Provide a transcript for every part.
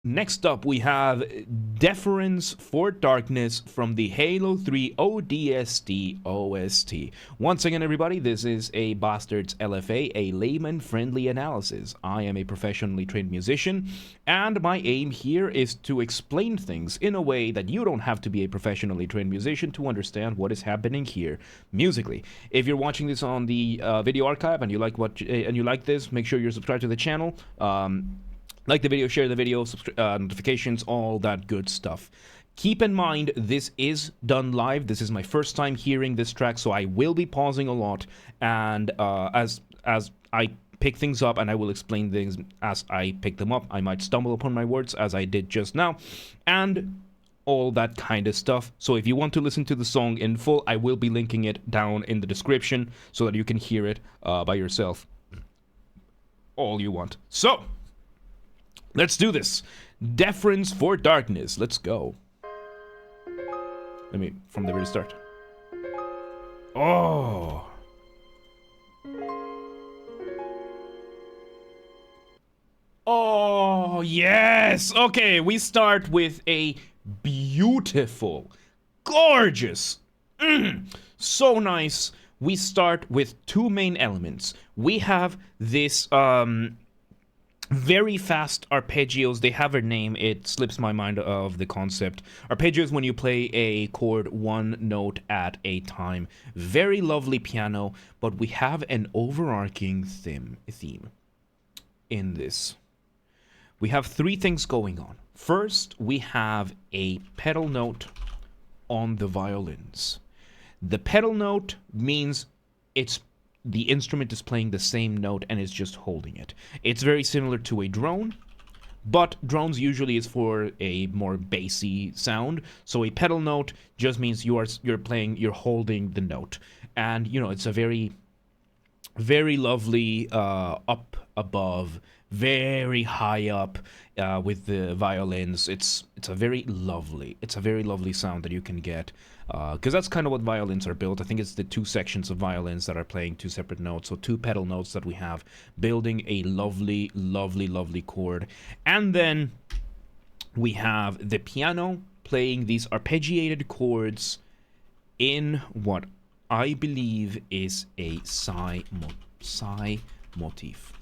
Next up, we have Deference for Darkness from the Halo 3 ODST OST. Once again, everybody, this is a Basterd's LFA, a layman-friendly analysis. I am a professionally trained musician, and my aim here is to explain things in a way that you don't have to be a professionally trained musician to understand what is happening here musically. If you're watching this on the video archive and you like this, make sure you're subscribed to the channel. Like the video, share the video, notifications, all that good stuff. Keep in mind, this is done live. This is my first time hearing this track, so I will be pausing a lot. And as I pick things up, and I will explain things as I pick them up. I might stumble upon my words, as I did just now, and all that kind of stuff. So if you want to listen to the song in full, I will be linking it down in the description so that you can hear it by yourself. All you want. So let's do this. Deference for Darkness. Let's go. Let me, from the very start. Oh. Oh, yes. Okay, we start with a beautiful, gorgeous, so nice. We start with two main elements. We have this, very fast arpeggios. They have a name. It slips my mind of the concept. Arpeggios when you play a chord one note at a time. Very lovely piano, but we have an overarching theme in this. We have three things going on. First, we have a pedal note on the violins. The pedal note means the instrument is playing the same note and is just holding it. It's very similar to a drone, but drones usually is for a more bassy sound. So a pedal note just means you're holding the note, and you know it's a very, very lovely up above, very high up with the violins. It's a very lovely sound that you can get, because that's kind of what violins are built. I think it's the two sections of violins that are playing two separate notes, so two pedal notes that we have building a lovely, lovely, lovely chord. And then we have the piano playing these arpeggiated chords in what I believe is a psi motif.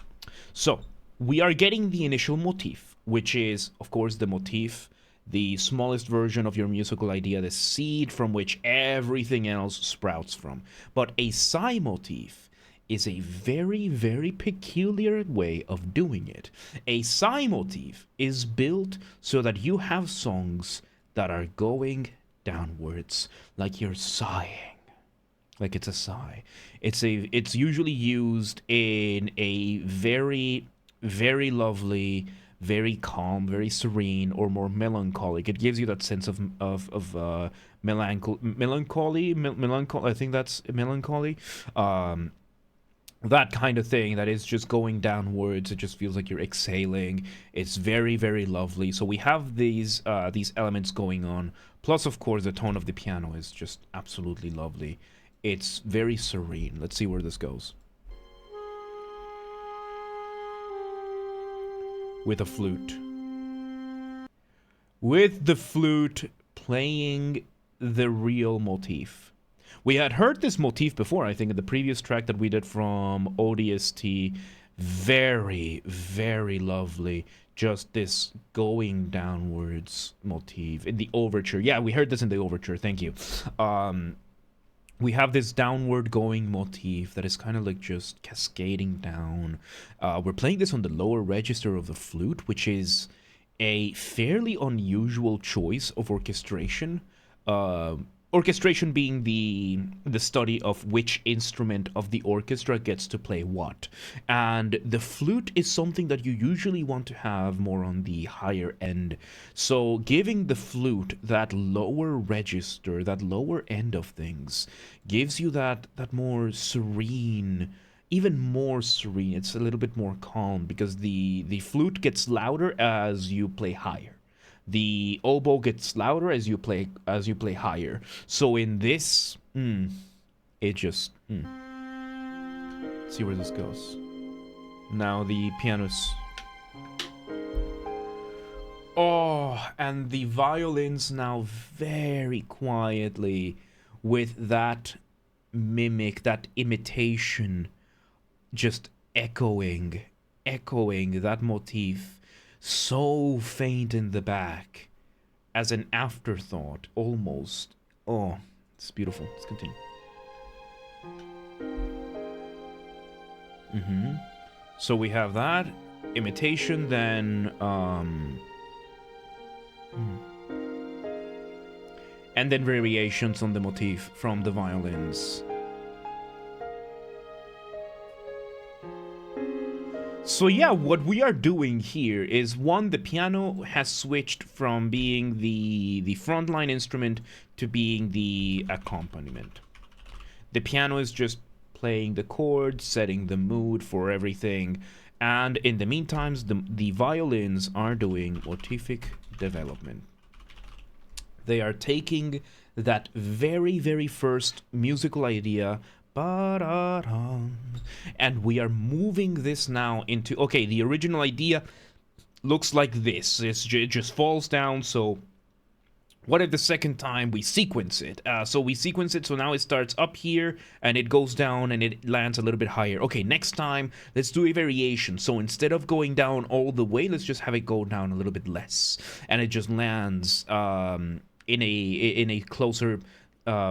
So we are getting the initial motif, which is, of course, the motif, the smallest version of your musical idea, the seed from which everything else sprouts from. But a psi motif is a very, very peculiar way of doing it. A psi motif is built so that you have songs that are going downwards, like you're sighing. Like it's a sigh. It's usually used in a very, very lovely, very calm, very serene, or more melancholic. It gives you that sense of melancholy. I think that's melancholy. That kind of thing that is just going downwards. It just feels like you're exhaling. It's very, very lovely. So we have these elements going on. Plus, of course, the tone of the piano is just absolutely lovely. It's very serene. Let's see where this goes. With a flute. With the flute playing the real motif. We had heard this motif before, I think, in the previous track that we did from ODST. Very, very lovely. Just this going downwards motif in the overture. Yeah, we heard this in the overture. Thank you. We have this downward going motif that is kind of like just cascading down. We're playing this on the lower register of the flute, which is a fairly unusual choice of orchestration. Orchestration being the study of which instrument of the orchestra gets to play what. And the flute is something that you usually want to have more on the higher end. So giving the flute that lower register, that lower end of things, gives you that more serene, even more serene. It's a little bit more calm because the flute gets louder as you play higher. The oboe gets louder as you play higher. So in this, it just see where this goes. Now the piano's Oh, and the violins now very quietly with that mimic, that imitation, just echoing that motif so faint in the back as an afterthought almost. Oh, it's beautiful. Let's continue. So we have that imitation, then and then variations on the motif from the violins. So yeah, what we are doing here is, one, the piano has switched from being the frontline instrument to being the accompaniment. The piano is just playing the chords, setting the mood for everything, and in the meantime, the violins are doing motific development. They are taking that very, very first musical idea, and we are moving this now into, okay, the original idea looks like this. It just falls down, so what if the second time we sequence it? So we sequence it, so now it starts up here, and it goes down, and it lands a little bit higher. Okay, next time, let's do a variation. So instead of going down all the way, let's just have it go down a little bit less. And it just lands in a closer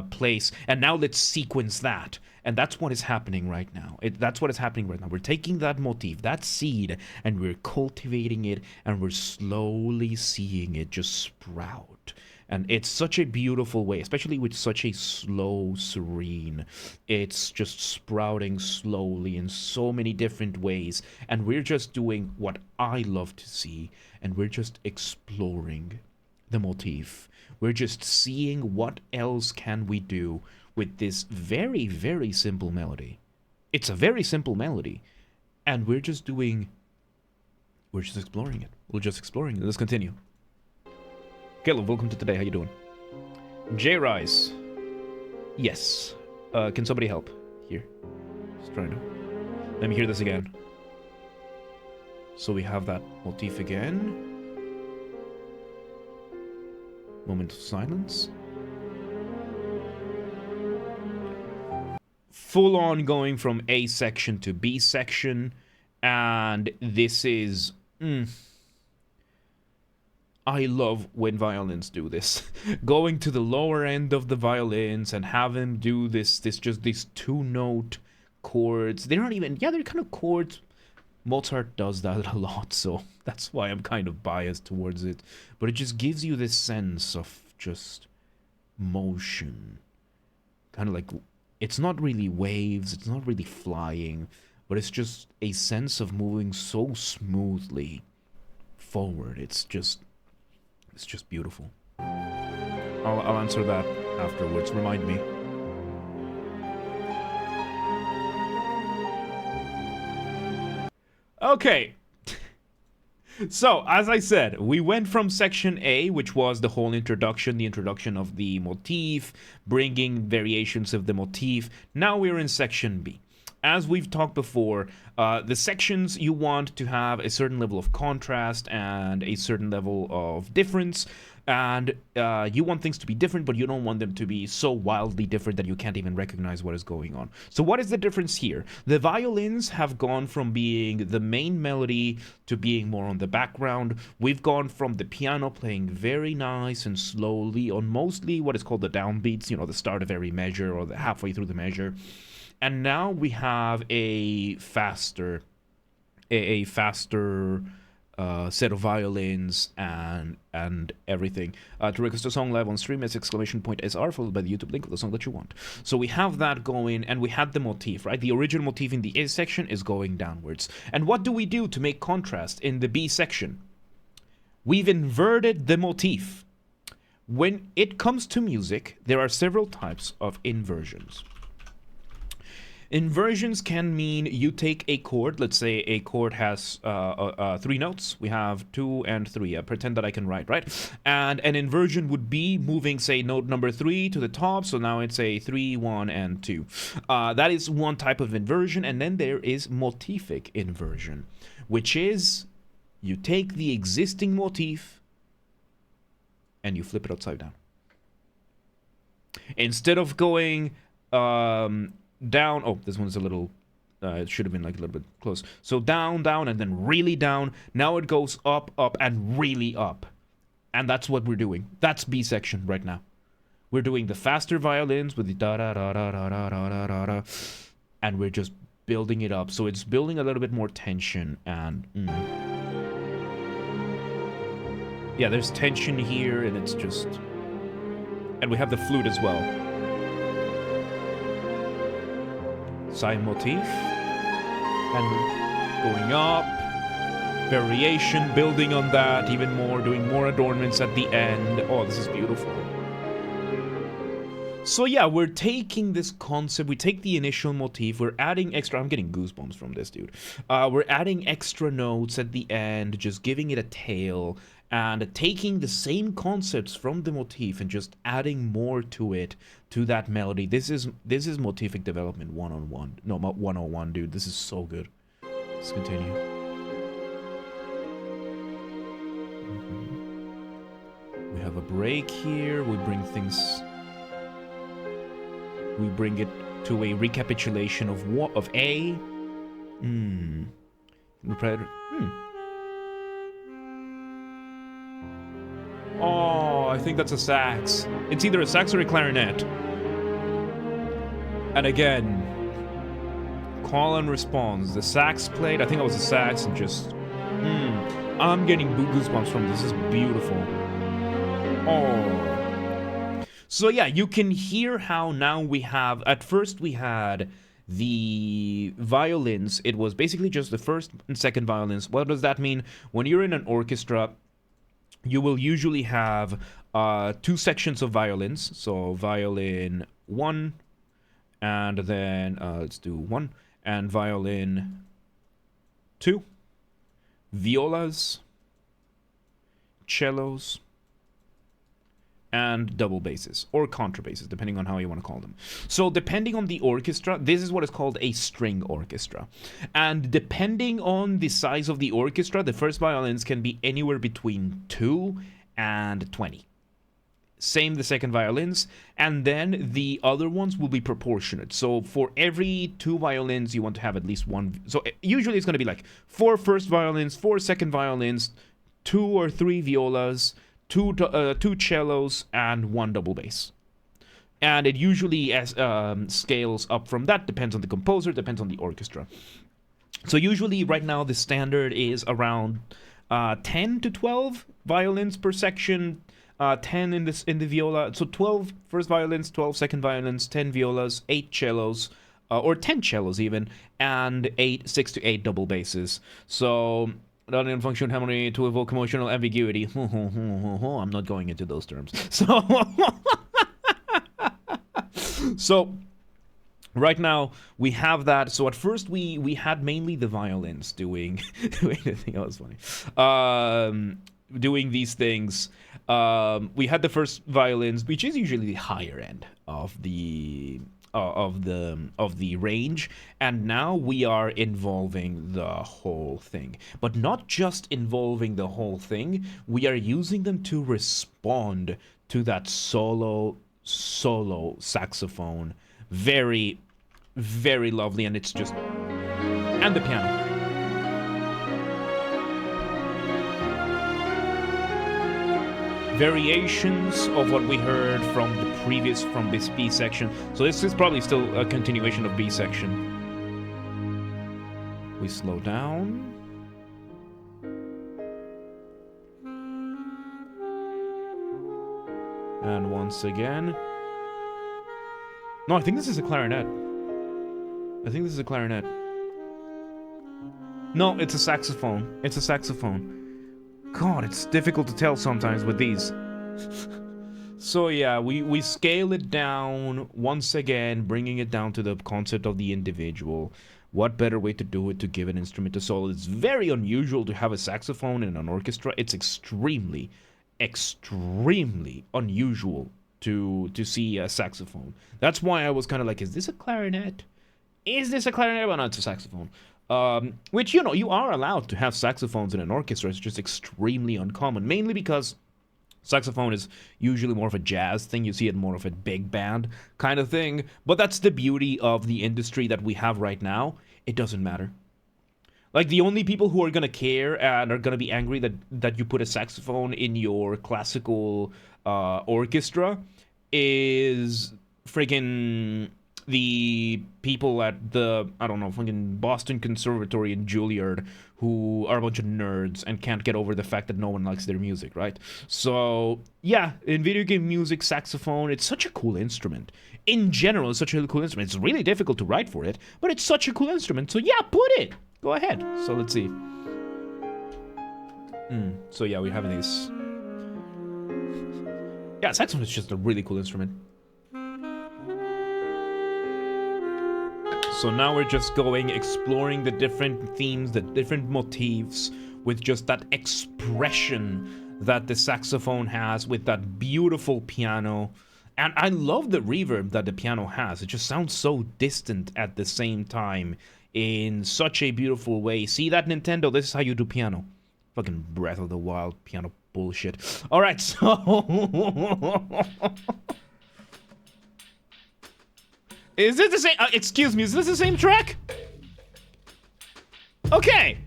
place. And now let's sequence that. And that's what is happening right now. That's what is happening right now. We're taking that motif, that seed, and we're cultivating it, and we're slowly seeing it just sprout. And it's such a beautiful way, especially with such a slow, serene. It's just sprouting slowly in so many different ways. And we're just doing what I love to see. And we're just exploring the motif. We're just seeing what else can we do with this very, very simple melody. It's a very simple melody. And we're just exploring it. We're just exploring it. Let's continue. Caleb, welcome to today. How you doing? J Rise. Yes. Can somebody help? Here. Just trying to. Let me hear this again. So we have that motif again. Moment of silence. Full on going from A section to B section. And this is... I love when violins do this. Going to the lower end of the violins and have them do these two-note chords. They're not even... Yeah, they're kind of chords. Mozart does that a lot, so that's why I'm kind of biased towards it. But it just gives you this sense of just motion. Kind of like... It's not really waves, it's not really flying, but it's just a sense of moving so smoothly forward. It's just beautiful. I'll answer that afterwards. Remind me. Okay. So, as I said, we went from section A, which was the whole introduction, the introduction of the motif, bringing variations of the motif. Now we're in section B. As we've talked before, the sections, you want to have a certain level of contrast and a certain level of difference, and you want things to be different, but you don't want them to be so wildly different that you can't even recognize what is going on. So what is the difference here? The violins have gone from being the main melody to being more on the background. We've gone from the piano playing very nice and slowly on mostly what is called the downbeats, the start of every measure or the halfway through the measure. And now we have a faster set of violins and everything. To request a song live on stream, it's !SR followed by the YouTube link of the song that you want. So we have that going, and we had the motif, right? The original motif in the A section is going downwards. And what do we do to make contrast in the B section? We've inverted the motif. When it comes to music, there are several types of inversions. Inversions can mean you take a chord. Let's say a chord has 3 notes. We have 2 and 3. Pretend that I can write, right? And an inversion would be moving, say, note number 3 to the top. So now it's a 3, 1, and 2. That is one type of inversion. And then there is motific inversion, which is you take the existing motif and you flip it upside down. Instead of going down, oh, this one's a little, it should have been like a little bit close. So down, down, and then really down. Now it goes up, up, and really up. And that's what we're doing. That's B section right now. We're doing the faster violins with the da-da-da-da-da-da-da-da-da, and we're just building it up. So it's building a little bit more tension, and yeah, there's tension here, and it's just... And we have the flute as well. Side motif. And going up. Variation, building on that even more, doing more adornments at the end. Oh, this is beautiful. So yeah, we're taking this concept, we take the initial motif, we're adding extra... I'm getting goosebumps from this, dude. We're adding extra notes at the end, just giving it a tail, and taking the same concepts from the motif and just adding more to it, to that melody. This is motific development 101. No, 101, dude. This is so good. Let's continue. We have a break here. We bring things... We bring it to a recapitulation of what? Of A? Oh, I think that's a sax. It's either a sax or a clarinet. And again, call and response. The sax played, I think it was a sax, and just... I'm getting goosebumps from this. This is beautiful. Oh... So yeah, you can hear how now we have... At first we had the violins. It was basically just the first and second violins. What does that mean? When you're in an orchestra, you will usually have 2 sections of violins. So violin 1, and then let's do 1, and violin 2, violas, cellos, and double basses, or contrabasses, depending on how you want to call them. So depending on the orchestra, this is what is called a string orchestra. And depending on the size of the orchestra, the first violins can be anywhere between 2 and 20. Same the second violins, and then the other ones will be proportionate. So for every 2 violins, you want to have at least 1. So usually it's going to be like 4 first violins, 4 second violins, 2 or 3 violas, 2 cellos, and 1 double bass. And it usually scales up from that. Depends on the composer, depends on the orchestra. So usually right now the standard is around 10 to 12 violins per section, 10 in the viola. So 12 first violins, 12 second violins, 10 violas, 8 cellos, or 10 cellos even, and 6 to 8 double basses. So... in function harmony to evoke emotional ambiguity. I'm not going into those terms. So right now we have that. So at first we had mainly the violins doing anything else funny. Doing these things. We had the first violins, which is usually the higher end of the range, and now we are involving the whole thing. But not just involving the whole thing, we are using them to respond to that solo saxophone. Very, very lovely, and it's just... And the piano. Variations of what we heard from this B section. So this is probably still a continuation of B section. We slow down. And once again. No, I think this is a clarinet. No, it's a saxophone. It's a saxophone. God, it's difficult to tell sometimes with these. So yeah, we scale it down once again, bringing it down to the concept of the individual. What better way to do it to give an instrument a solo? It's very unusual to have a saxophone in an orchestra. It's extremely, extremely unusual to see a saxophone. That's why I was kind of like, is this a clarinet? Is this a clarinet? Well, no, it's a saxophone. Which, you know, you are allowed to have saxophones in an orchestra. It's just extremely uncommon, mainly because Saxophone is usually more of a jazz thing. You see it more of a big band kind of thing. But that's the beauty of the industry that we have right now. It doesn't matter. Like, the only people who are gonna care and are gonna be angry that you put a saxophone in your classical orchestra is friggin' the people at the, I don't know, fucking Boston Conservatory in Juilliard, who are a bunch of nerds and can't get over the fact that no one likes their music, right? So, yeah, in video game music, saxophone, it's such a cool instrument. In general, it's such a cool instrument. It's really difficult to write for it, but it's such a cool instrument, so yeah, put it! Go ahead. So, let's see. So, yeah, we have these. Yeah, saxophone is just a really cool instrument. So now we're just going, exploring the different themes, the different motifs, with just that expression that the saxophone has, with that beautiful piano. And I love the reverb that the piano has. It just sounds so distant at the same time in such a beautiful way. See that, Nintendo? This is how you do piano. Fucking Breath of the Wild piano bullshit. Alright, so... Is this the same? Excuse me, is this the same track? Okay.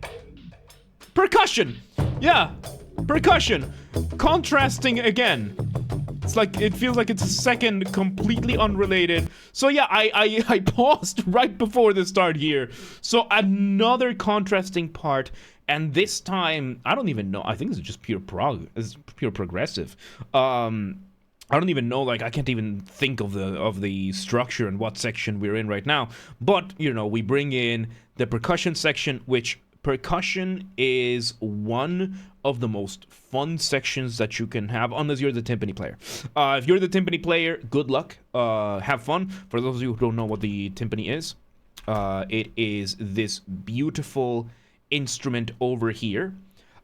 Percussion. Yeah. Percussion. Contrasting again. It's like, it feels like it's a second completely unrelated. So yeah, I paused right before the start here. So another contrasting part, and this time, I don't even know, I think it's just pure progressive. I don't even know, like, I can't even think of the structure and what section we're in right now. But, you know, we bring in the percussion section, which percussion is one of the most fun sections that you can have, unless you're the timpani player. If you're the timpani player, good luck. Have fun. For those of you who don't know what the timpani is, it is this beautiful instrument over here.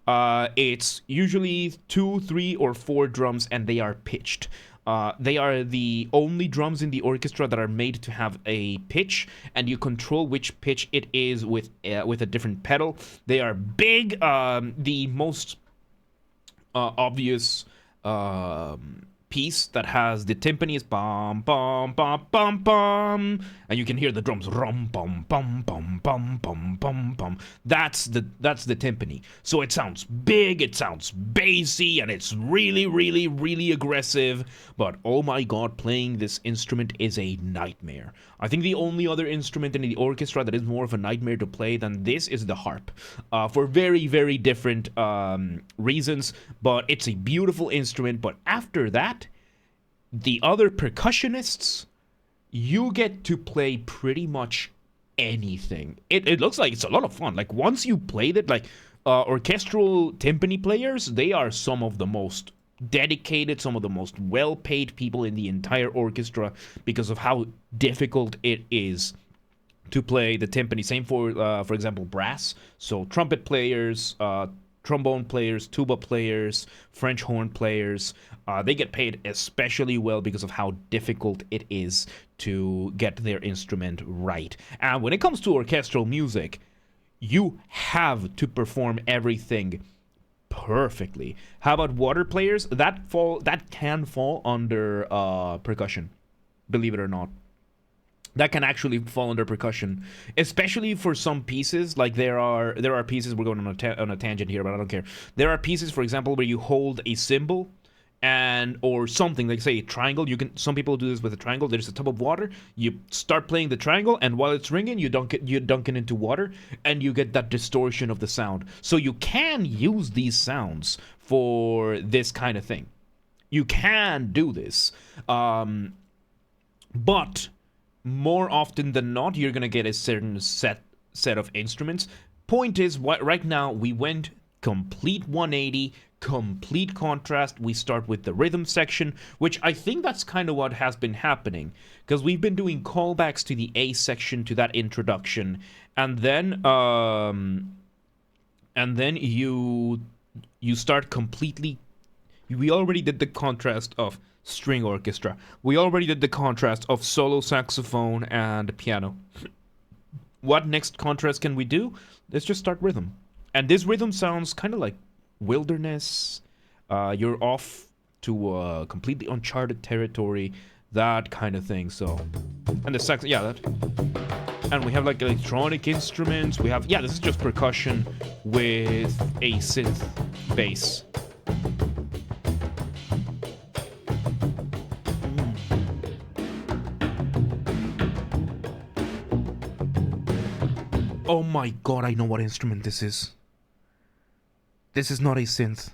It's usually 2, 3, or 4 drums, and they are pitched. They are the only drums in the orchestra that are made to have a pitch, and you control which pitch it is with a different pedal. They are big. The most obvious piece that has the timpani is bum bum bum bum bum, and you can hear the drums rum bum bum bum bum bum bum bum. That's the timpani. So it sounds big, it sounds bassy, and it's really, really, really aggressive. But oh my god, playing this instrument is a nightmare. I think the only other instrument in the orchestra that is more of a nightmare to play than this is the harp, for very, very different reasons. But it's a beautiful instrument. But after that, the other percussionists, you get to play pretty much anything. It looks like it's a lot of fun. Like, once you played it, like, orchestral timpani players, they are some of the most dedicated, some of the most well-paid people in the entire orchestra, because of how difficult it is to play the timpani. Same for example, brass. So trumpet players, trombone players, tuba players, French horn players, they get paid especially well because of how difficult it is to get their instrument right. And when it comes to orchestral music, you have to perform everything perfectly. How about water players? That can fall under percussion, believe it or not. That can actually fall under percussion, especially for some pieces. Like, there are pieces, we're going on a tangent here, but I don't care. There are pieces, for example, where you hold a cymbal or something, like, say, a triangle. Some people do this with a triangle. There's a tub of water. You start playing the triangle, and while it's ringing, you dunk it into water, and you get that distortion of the sound. So you can use these sounds for this kind of thing. You can do this, but more often than not, you're gonna get a certain set of instruments. Point is, right now we went complete 180, complete contrast. We start with the rhythm section, which I think that's kind of what has been happening, because we've been doing callbacks to the A section, to that introduction, and then you start completely. We already did the contrast of string orchestra. We already did the contrast of solo saxophone and piano. What next contrast can we do? Let's just start rhythm. And this rhythm sounds kind of like wilderness. You're off to completely uncharted territory, that kind of thing. So, and the sax, yeah, that. And we have like electronic instruments. We have, yeah, this is just percussion with a synth bass. Oh my god, I know what instrument this is. This is not a synth.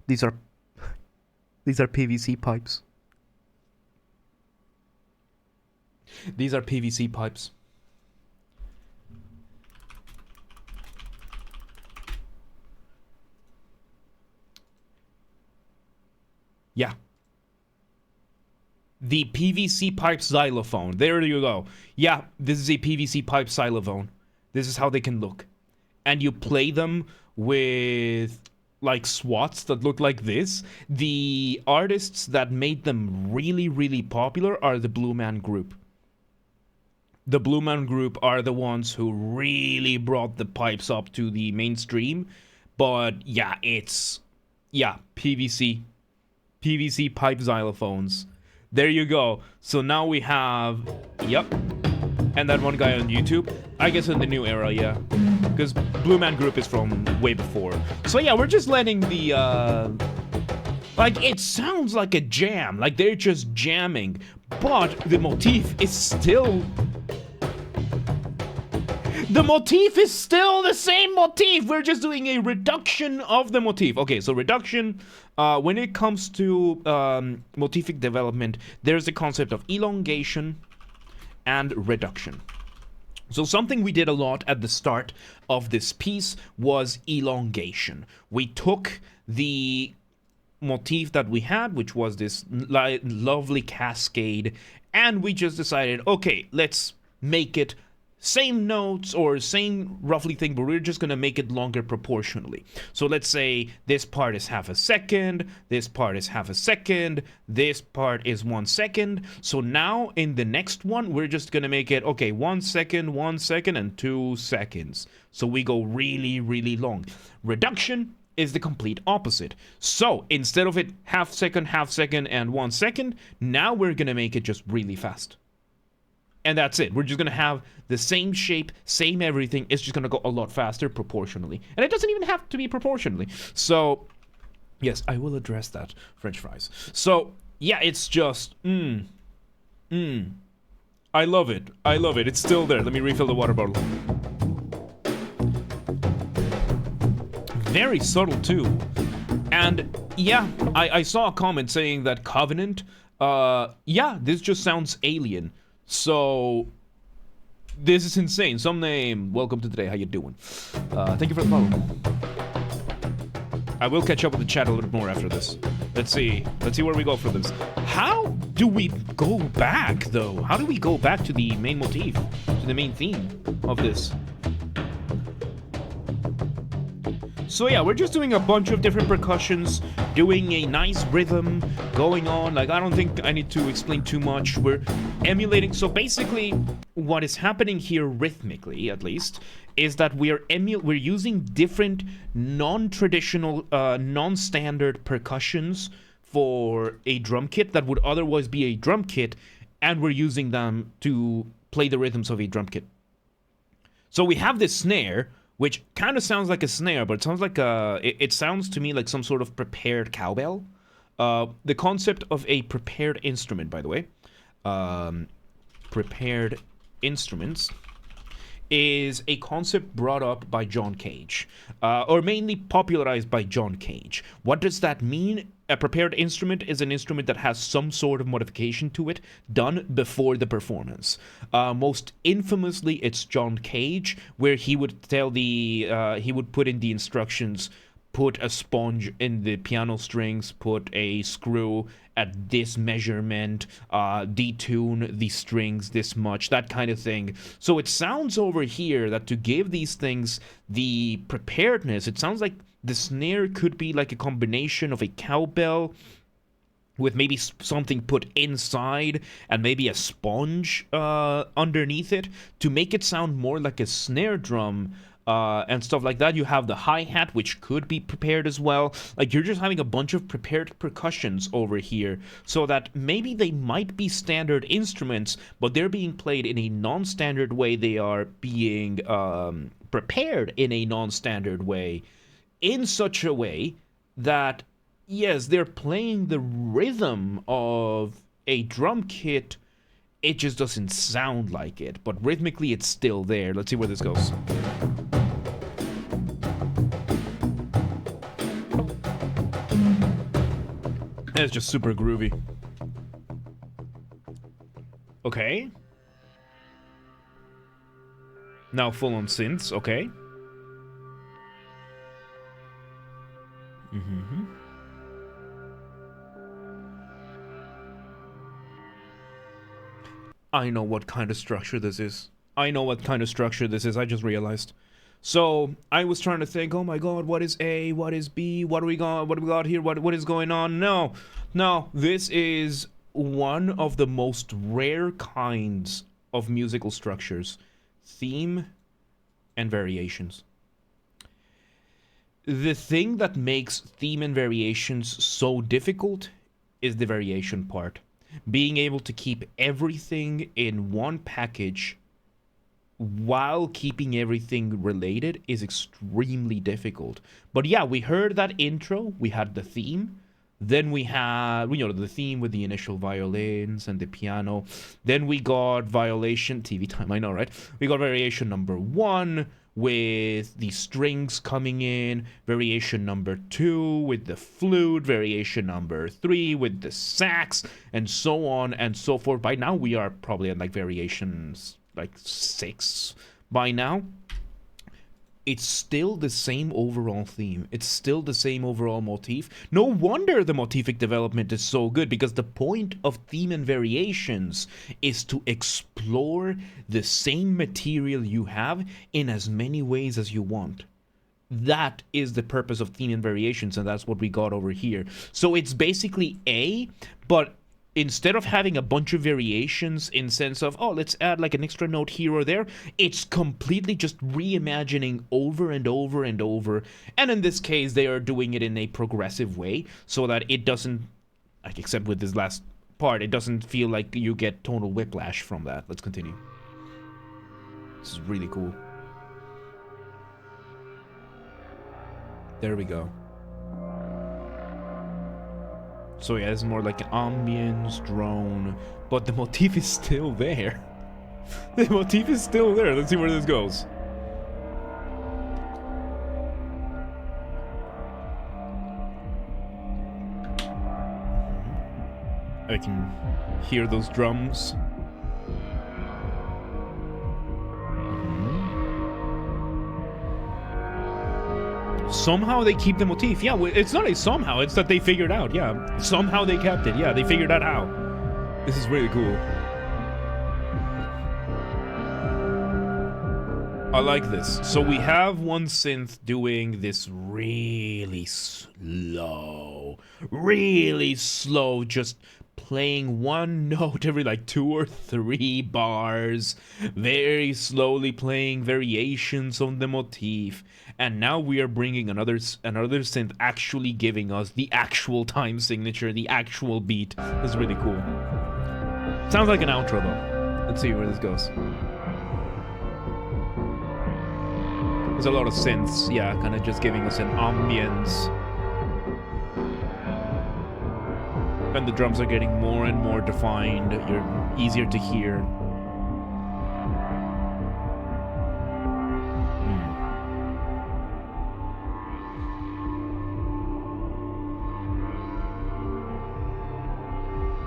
These are PVC pipes. These are PVC pipes. Yeah. The PVC pipe xylophone. There you go. Yeah, this is a PVC pipe xylophone. This is how they can look. And you play them with like swats that look like this. The artists that made them really, really popular are the Blue Man Group. The Blue Man Group are the ones who really brought the pipes up to the mainstream. But yeah, it's, yeah, PVC pipe xylophones. There you go. So now we have, yep, and that one guy on YouTube. I guess in the new era, yeah, because Blue Man Group is from way before. So yeah, we're just letting the, like, it sounds like a jam, like they're just jamming, but the motif is still... The motif is still the same motif. We're just doing a reduction of the motif. Okay, so reduction, when it comes to motific development, there's the concept of elongation and reduction. So something we did a lot at the start of this piece was elongation. We took the motif that we had, which was this lovely cascade, and we just decided, okay, let's make it same notes or same roughly thing, but we're just going to make it longer proportionally. So let's say this part is half a second, this part is half a second, this part is 1 second. So now in the next one, we're just going to make it, okay, 1 second, 1 second, and 2 seconds. So we go really, really long. Reduction is the complete opposite. So instead of it half second, and 1 second, now we're going to make it just really fast. And that's it. We're just going to have the same shape, same everything. It's just going to go a lot faster proportionally. And it doesn't even have to be proportionally. So, yes, I will address that, French fries. So, yeah, it's just, I love it. I love it. It's still there. Let me refill the water bottle. Very subtle, too. And, yeah, I saw a comment saying that Covenant, yeah, this just sounds alien. So, this is insane. Some name, welcome to today, how you doing? Thank you for the follow. I will catch up with the chat a little bit more after this. Let's see where we go for this. How do we go back, though? How do we go back to the main motif, to the main theme of this? So yeah, we're just doing a bunch of different percussions, doing a nice rhythm going on. Like, I don't think I need to explain too much. We're emulating. So basically, what is happening here rhythmically, at least, is that we're using different non-traditional, non-standard percussions for a drum kit that would otherwise be a drum kit, and we're using them to play the rhythms of a drum kit. So we have this snare, which kind of sounds like a snare, but it sounds like it sounds to me like some sort of prepared cowbell. The concept of a prepared instrument, by the way, prepared instruments, is a concept brought up by John Cage, or mainly popularized by John Cage. What does that mean? A prepared instrument is an instrument that has some sort of modification to it done before the performance. Most infamously, it's John Cage, where he would tell he would put in the instructions, put a sponge in the piano strings, put a screw at this measurement, detune the strings this much, that kind of thing. So it sounds over here that to give these things the preparedness, it sounds like the snare could be like a combination of a cowbell with maybe something put inside and maybe a sponge underneath it to make it sound more like a snare drum. and stuff like that. You have the hi-hat, which could be prepared as well. Like, you're just having a bunch of prepared percussions over here, so that maybe they might be standard instruments, but they're being played in a non-standard way. They are being prepared in a non-standard way, in such a way that, yes, they're playing the rhythm of a drum kit. It just doesn't sound like it, but rhythmically it's still there. Let's see where this goes. It's just super groovy. Okay. Now full on synths, okay. I know what kind of structure this is. I just realized. So I was trying to think, oh my god, what is A, what is B, what do we got here, what is going on? No, this is one of the most rare kinds of musical structures: theme and variations. The thing that makes theme and variations so difficult is the variation part. Being able to keep everything in one package while keeping everything related is extremely difficult. But yeah, we heard that intro, we had the theme, then we had, the theme with the initial violins and the piano, then we got TV time, I know, right? We got variation number 1 with the strings coming in, variation number 2 with the flute, variation number 3 with the sax, and so on and so forth. By now we are probably at like variations like 6 by now. It's still the same overall theme. It's still the same overall motif. No wonder the motific development is so good, because the point of theme and variations is to explore the same material you have in as many ways as you want. That is the purpose of theme and variations, and that's what we got over here. So it's basically A, but instead of having a bunch of variations in sense of, oh, let's add like an extra note here or there, it's completely just reimagining over and over and over. And in this case, they are doing it in a progressive way so that it doesn't, like, except with this last part, it doesn't feel like you get tonal whiplash from that. Let's continue. This is really cool. There we go. So yeah, it's more like an ambience, drone, but the motif is still there. The motif is still there. Let's see where this goes. I can hear those drums. Somehow they keep the motif. Yeah, it's not a somehow, it's that they figured out. Yeah, somehow they kept it. Yeah, they figured out how. This is really cool. I like this. So we have one synth doing this really slow, just playing one note every like 2 or 3 bars, very slowly playing variations on the motif. And now we are bringing another synth, actually giving us the actual time signature, the actual beat. This is really cool. Sounds like an outro though. Let's see where this goes. There's a lot of synths, yeah, kind of just giving us an ambience. And the drums are getting more and more defined. You're easier to hear.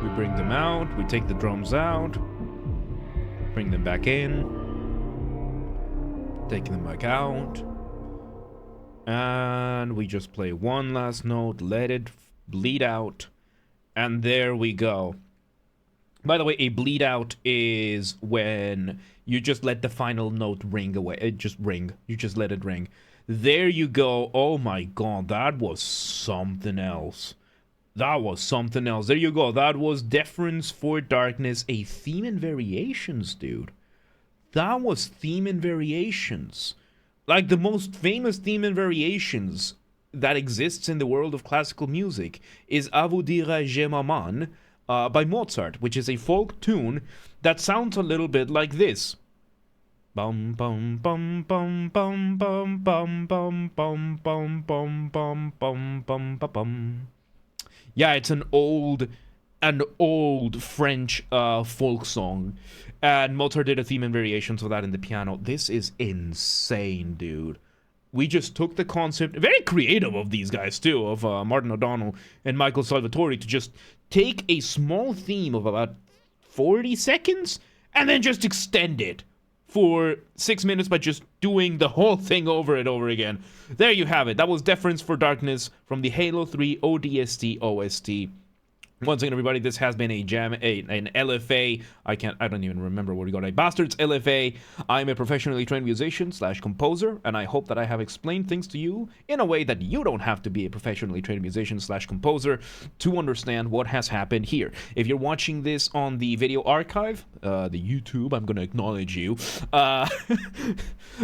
We bring them out, we take the drums out, bring them back in, take them back out, and we just play one last note, let it bleed out, and there we go. By the way, a bleed out is when you just let the final note ring away. It just ring. You just let it ring. There you go. Oh my god, that was something else. That was something else. There you go. That was Deference for Darkness, a theme and variations, dude. That was theme and variations. Like the most famous theme and variations that exists in the world of classical music is A vous dire je m'amène by Mozart, which is a folk tune that sounds a little bit like this. Bum bum bum bum bum bum bum bum bum bum bum bum bum bum bum. Yeah, it's an old French folk song, and Mozart did a theme and variations of that in the piano. This is insane, dude. We just took the concept, very creative of these guys too, of Martin O'Donnell and Michael Salvatore, to just take a small theme of about 40 seconds and then just extend it for 6 minutes by just doing the whole thing over and over again. There you have it. That was Deference for Darkness from the Halo 3 ODST OST. Once again, everybody, this has been an LFA. I don't even remember what we got. A Basterd's LFA. I'm a professionally trained musician / composer, and I hope that I have explained things to you in a way that you don't have to be a professionally trained musician / composer to understand what has happened here. If you're watching this on the video archive, the YouTube, I'm going to acknowledge you.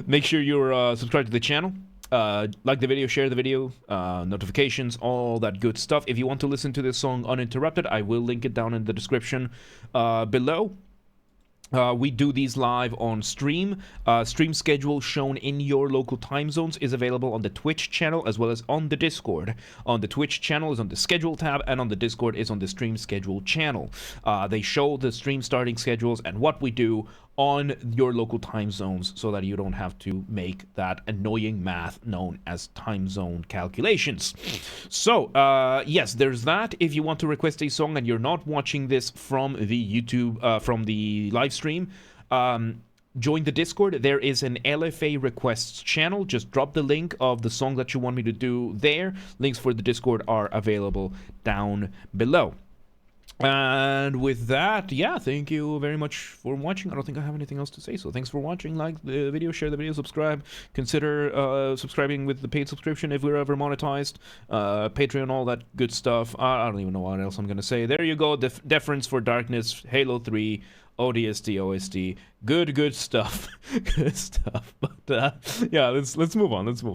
Make sure you're subscribed to the channel. Like the video, share the video, notifications, all that good stuff. If you want to listen to this song uninterrupted, I will link it down in the description below. We do these live on stream. Stream schedule shown in your local time zones is available on the Twitch channel as well as on the Discord. On the Twitch channel is on the schedule tab, and on the Discord is on the stream schedule channel. They show the stream starting schedules and what we do on your local time zones so that you don't have to make that annoying math known as time zone calculations. So, yes, there's that. If you want to request a song and you're not watching this from the YouTube, from the live stream, join the Discord. There is an LFA requests channel. Just drop the link of the song that you want me to do there. Links for the Discord are available down below. And with that, yeah, thank you very much for watching. I don't think I have anything else to say, so thanks for watching. Like the video, share the video, subscribe. Consider subscribing with the paid subscription if we're ever monetized. Patreon, all that good stuff. I don't even know what else I'm going to say. There you go. Deference for Darkness, Halo 3, ODST, OST. Good stuff. Good stuff. But yeah, let's move on.